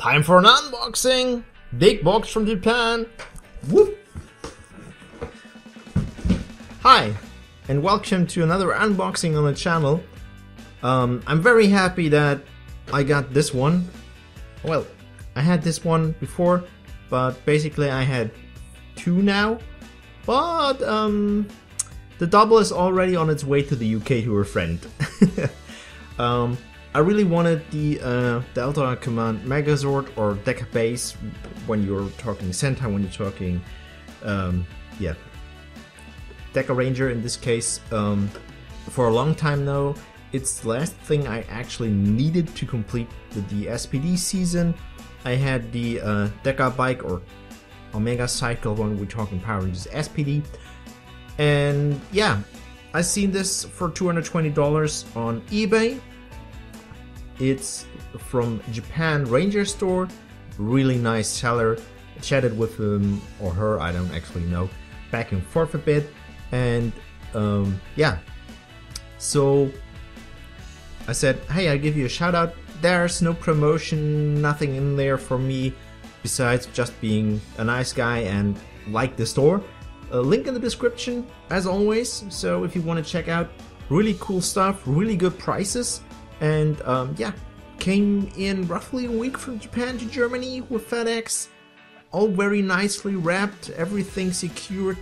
Time for an unboxing! Big box from Japan! Whoop! Hi, and welcome to another unboxing on the channel. I'm very happy that I got this one. Well, I had this one before, but basically I had two now. But the double is already on its way to the UK to a friend. I really wanted the Delta Command Megazord or Deca Base when you're talking Sentai, when you're talking, yeah, Deca Ranger in this case. For a long time now, it's the last thing I actually needed to complete the S.P.D season. I had the Deca Bike or Omega Cycle when we're talking Power Rangers S.P.D. And yeah, I seen this for $220 on eBay. It's from Japan Ranger Store, really nice seller. I chatted with him or her, I don't actually know, back and forth a bit, and yeah, so I said, hey, I'll give you a shout out. There's no promotion, nothing in there for me besides just being a nice guy and like the store. A link in the description as always, so if you want to check out, really cool stuff, really good prices. And yeah, came in roughly a week from Japan to Germany with FedEx, all very nicely wrapped, everything secured.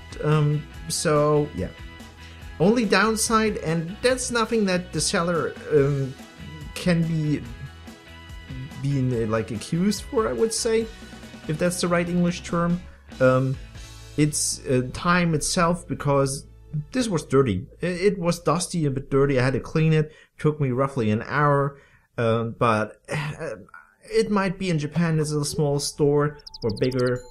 So yeah, only downside, and that's nothing that the seller can be like accused for, I would say, if that's the right English term. It's time itself, because this was dirty. It was dusty, a bit dirty. I had to clean it. Took me roughly an hour, but it might be in Japan. It's a small store, or bigger,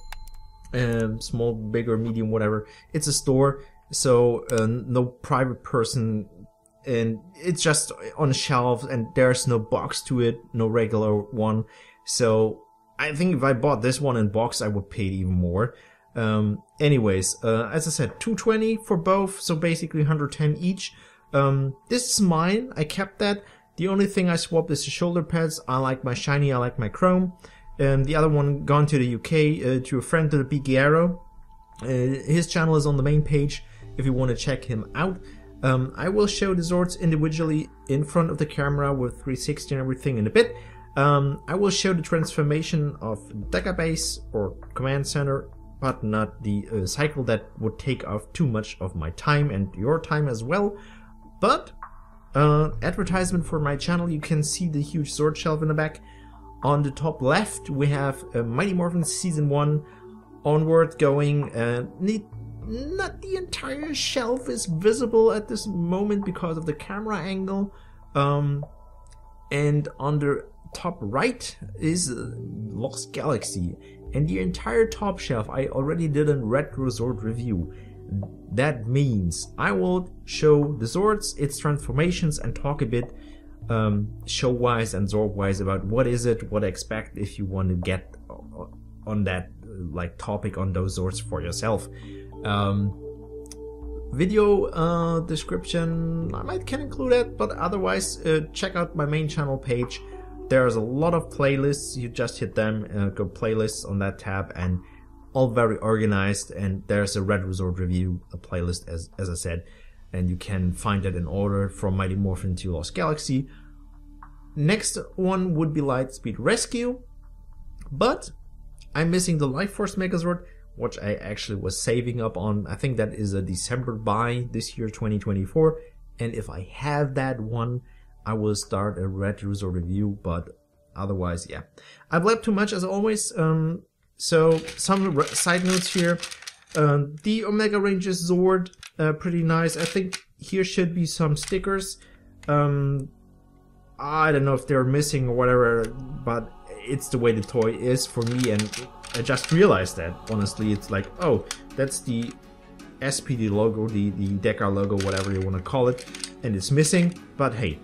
small, bigger, medium, whatever. It's a store, so no private person, and it's just on a shelf, and there's no box to it, no regular one. So I think if I bought this one in box, I would pay even more. Anyways, as I said, $220 for both, so basically $110 each. This is mine. I kept that. The only thing I swapped is the shoulder pads. I like my shiny, I like my chrome. The other one gone to the UK, to a friend, to the Big Arrow. His channel is on the main page if you want to check him out. I will show the Zords individually in front of the camera with 360 and everything in a bit. I will show the transformation of Deca Base or Command Center, but not the cycle. That would take off too much of my time and your time as well. But advertisement for my channel, you can see the huge Zord shelf in the back. On the top left we have Mighty Morphin Season 1 onward going. Not the entire shelf is visible at this moment because of the camera angle. And on the top right is Lost Galaxy. And the entire top shelf I already did a Retro Zord review. That means I will show the Zords, its transformations, and talk a bit show-wise and Zord-wise about what is it, what to expect if you want to get on that like topic on those Zords for yourself. Video description, I can include that, but otherwise check out my main channel page. There's a lot of playlists. You just hit them, go playlists on that tab, and all very organized. And there's a Red Resort review, a playlist as I said, and you can find it in order from Mighty Morphin to Lost Galaxy. Next one would be Lightspeed Rescue, but I'm missing the Life Force Megazord, which I actually was saving up on. I think that is a December buy this year, 2024. And if I have that one, I will start a Red Resort review, but otherwise, yeah. I've blabbed too much as always, so some side notes here. The Omega Rangers Zord, pretty nice. I think here should be some stickers. I don't know if they're missing or whatever, but it's the way the toy is for me, and I just realized that, honestly. It's like, oh, that's the S.P.D logo, the Deca logo, whatever you want to call it, and it's missing, but hey.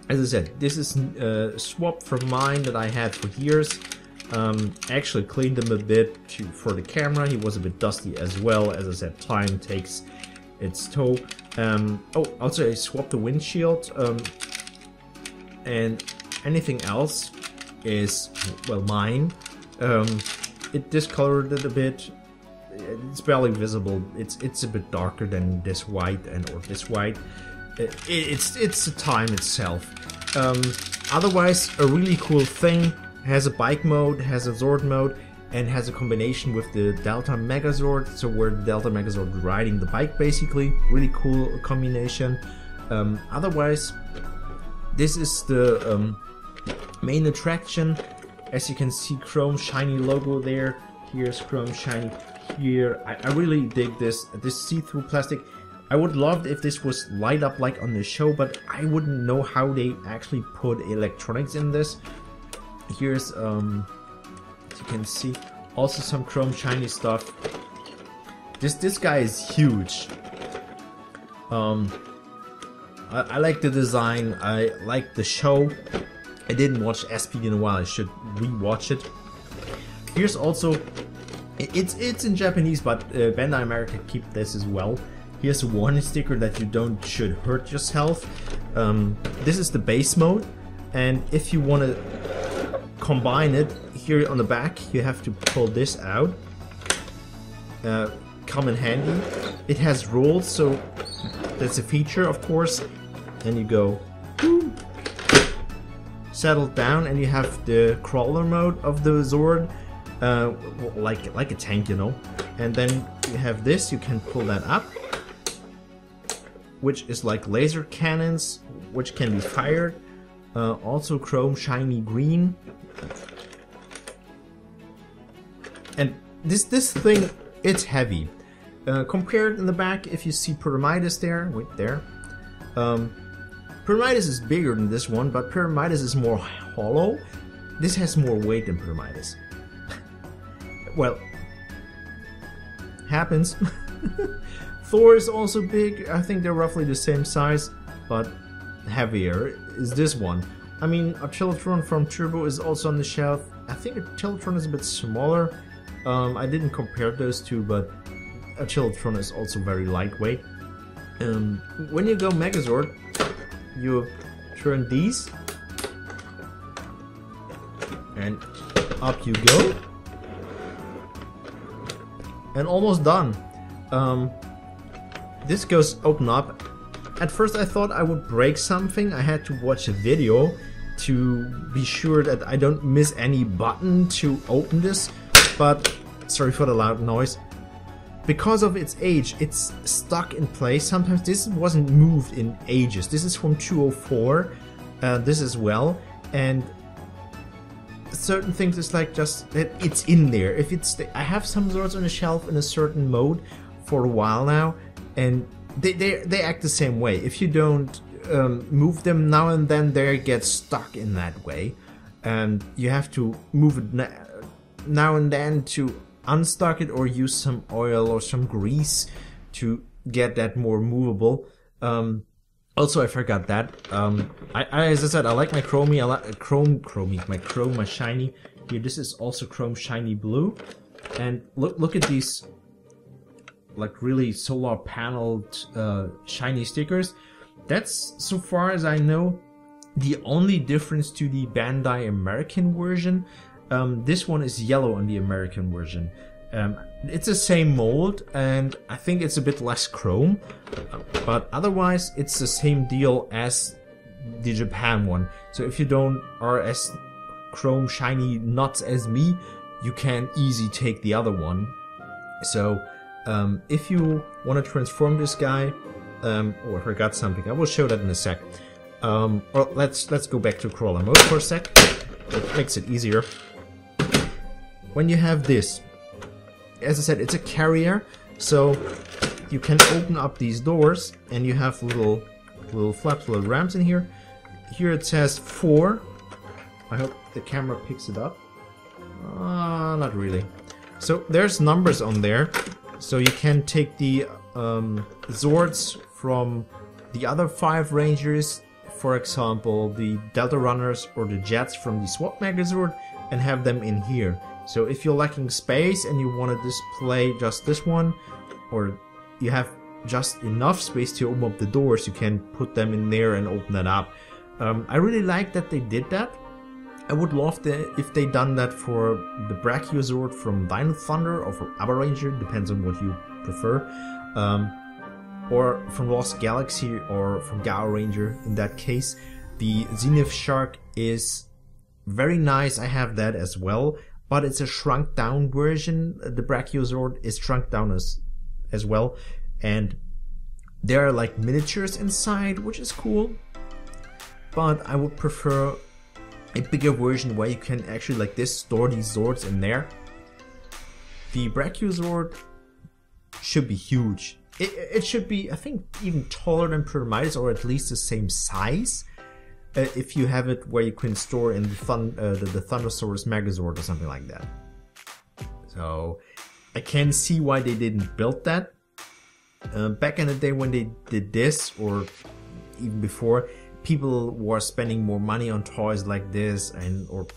As I said, this is a swap from mine that I had for years. Actually cleaned him a bit for the camera. He was a bit dusty as well. As I said, time takes its toll. Oh, also I swapped the windshield. And anything else, is, well, mine. It discolored it a bit. It's barely visible. It's a bit darker than this white or this white. It's the time itself. Otherwise, a really cool thing. Has a bike mode, has a Zord mode, and has a combination with the Delta Megazord. So where the Delta Megazord riding the bike, basically. Really cool combination. Otherwise, this is the main attraction. As you can see, chrome shiny logo there. Here's chrome shiny here. I really dig this see-through plastic. I would love if this was light up like on the show, but I wouldn't know how they actually put electronics in this. Here's as you can see, also some chrome shiny stuff. This guy is huge. I like the design. I like the show. I didn't watch S.P.D in a while. I should rewatch it. Here's also, it's in Japanese, but Bandai America keep this as well. Here's a warning sticker that you should hurt yourself. This is the base mode, and if you want to combine it, here on the back you have to pull this out. Come in handy. It has rolls, so that's a feature, of course. Then you go settle down, and you have the crawler mode of the Zord, like a tank, you know. And then you have this. You can pull that up, which is like laser cannons, which can be fired. Also chrome shiny green. And this thing, it's heavy. Compared in the back, if you see Pyramidas there, wait there. Pyramidas is bigger than this one, but Pyramidas is more hollow. This has more weight than Pyramidas. Well, happens. Thor is also big. I think they're roughly the same size, but heavier is this one. I mean, Artillotron from Turbo is also on the shelf. I think Artillotron is a bit smaller. I didn't compare those two, but Artillotron is also very lightweight. When you go Megazord, you turn these, and up you go, and almost done. This goes open up. At first I thought I would break something. I had to watch a video to be sure that I don't miss any button to open this, but sorry for the loud noise. Because of its age, it's stuck in place. Sometimes this wasn't moved in ages. This is from 204, this as well, and certain things is like just that it's in there. If it's, I have some Zords on the shelf in a certain mode for a while now, and they act the same way. If you don't move them now and then, they get stuck in that way, and you have to move it now and then to unstuck it, or use some oil or some grease to get that more movable. Also, I forgot that. As I said, I like my chromie. I like my chrome shiny. Here, this is also chrome shiny blue. And look at these, like really solar paneled shiny stickers. That's, so far as I know, the only difference to the Bandai American version. This one is yellow on the American version. It's the same mold, and I think it's a bit less chrome, but otherwise it's the same deal as the Japan one. So if you are as chrome shiny nuts as me, you can easily take the other one. So if you want to transform this guy, oh, I forgot something. I will show that in a sec. Or let's go back to crawler mode for a sec. It makes it easier. When you have this, as I said, it's a carrier, so you can open up these doors, and you have little flaps, little ramps in here. Here it says 4. I hope the camera picks it up. Not really. So there's numbers on there, so you can take the Zords from the other 5 Rangers, for example, the Delta Runners or the Jets from the SWAT Megazord, and have them in here. So if you're lacking space and you want to display just this one, or you have just enough space to open up the doors, you can put them in there and open that up. I really like that they did that. I would love if they done that for the Brachiosaur from Dino Thunder or from Abba Ranger, depends on what you prefer, or from Lost Galaxy or from Gao Ranger. In that case, the Zenith Shark is very nice. I have that as well, but it's a shrunk down version. The Brachiosaur is shrunk down as well, and there are like miniatures inside, which is cool, but I would prefer a bigger version where you can actually like this store these Zords in there. The Brachiosaur should be huge. It should be, I think, even taller than Pyramidas, or at least the same size. If you have it where you can store in the Thundersaurus Megazord or something like that. So I can see why they didn't build that. Back in the day when they did this, or even before, people were spending more money on toys like this, or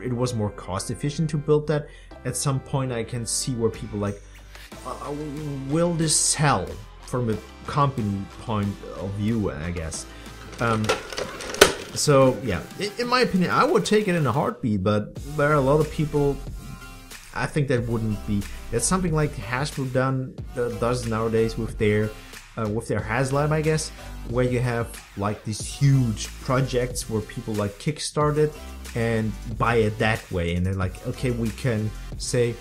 it was more cost efficient to build that. At some point I can see where people like, will this sell from a company point of view, I guess. So yeah, in my opinion, I would take it in a heartbeat, but there are a lot of people, I think that wouldn't be. That's something like Hasbro does nowadays with their HasLab, I guess, where you have like these huge projects where people like kickstart it and buy it that way, and they're like, okay, we can say,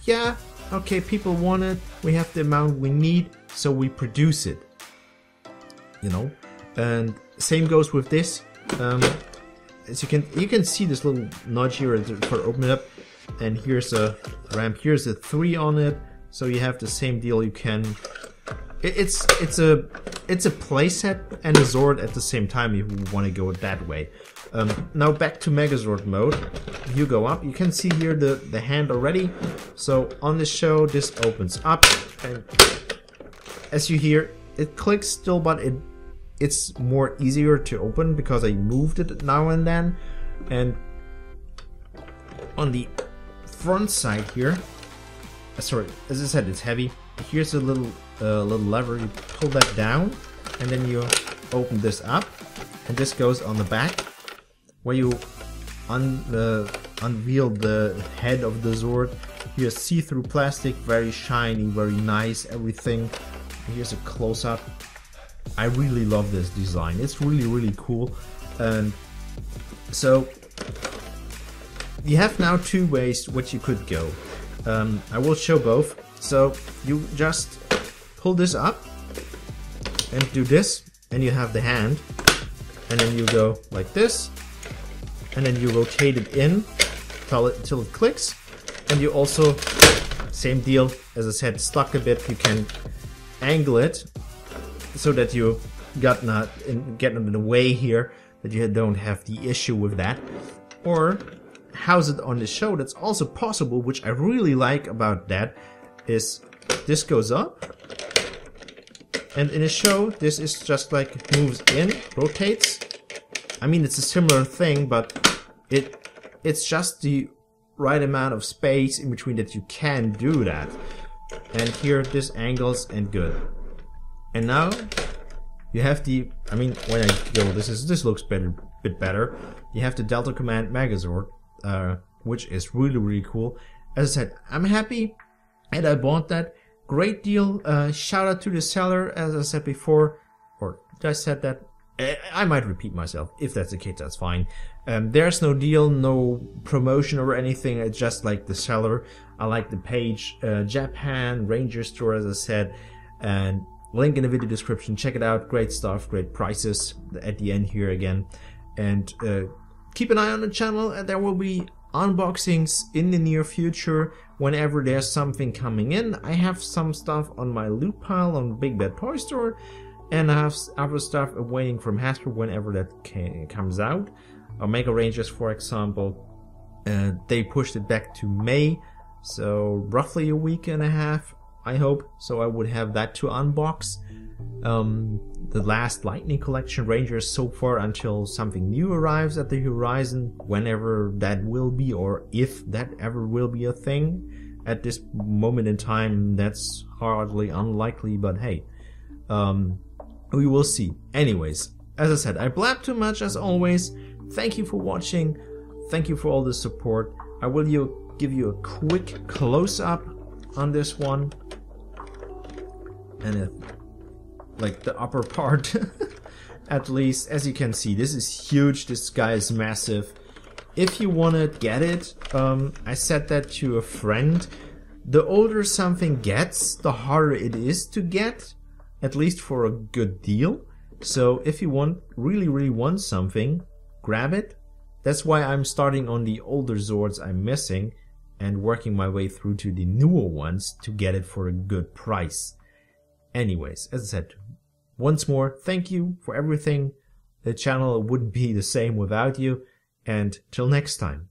yeah, okay, people want it, we have the amount we need, so we produce it, you know. And same goes with this. As you can see this little nudge here for open it up, and here's a ramp, here's a 3 on it, so you have the same deal. You can, it's a playset and a Zord at the same time if you want to go that way. Now back to Megazord mode. You go up, you can see here the hand already. So on the show, this opens up, and as you hear, it clicks still, but it's more easier to open because I moved it now and then. And on the front side here, sorry, as I said, it's heavy. Here's a little lever. You pull that down, and then you open this up, and this goes on the back, where you unveil the head of the Zord. Here's see-through plastic, very shiny, very nice, everything. Here's a close-up. I really love this design. It's really, really cool. And so you have now 2 ways which you could go. I will show both. So you just pull this up and do this, and you have the hand, and then you go like this, and then you rotate it in till it clicks, and you also, same deal, as I said, stuck a bit, you can angle it so that you get not in the way here, that you don't have the issue with that, or house it on the show. That's also possible, which I really like about that, is this goes up, and in a show this is just like moves in, rotates. I mean, it's a similar thing, but it's just the right amount of space in between that you can do that. And here this angles, and good. And now you have the, I mean, when I go, this looks bit better. You have the Delta Command Megazord, which is really, really cool. As I said, I'm happy, and I bought that. Great deal. Shout out to the seller, as I said before, or did I said that? I might repeat myself. If that's the case, that's fine. There's no deal, no promotion or anything. It's just like the seller. I like the page, Japan Ranger store, as I said, and link in the video description. Check it out. Great stuff, great prices at the end here again. And keep an eye on the channel, and there will be unboxings in the near future whenever there's something coming in. I have some stuff on my loot pile on Big Bad Toy Store, and I have other stuff awaiting from Hasbro whenever that comes out. Omega Rangers, for example, they pushed it back to May, so roughly a week and a half, I hope. So I would have that to unbox. The last Lightning Collection Rangers so far, until something new arrives at the horizon, whenever that will be, or if that ever will be a thing. At this moment in time, that's hardly unlikely, but hey, we will see. Anyways, as I said, I blab too much as always. Thank you for watching. thank you for all the support. I will give you a quick close-up on this one. And like the upper part, at least. As you can see, this is huge. This guy is massive. If you want to get it, I said that to a friend. The older something gets, the harder it is to get, at least for a good deal. So if you really want something, grab it. That's why I'm starting on the older Zords I'm missing and working my way through to the newer ones to get it for a good price. Anyways, as I said, once more, thank you for everything. The channel wouldn't be the same without you. And till next time.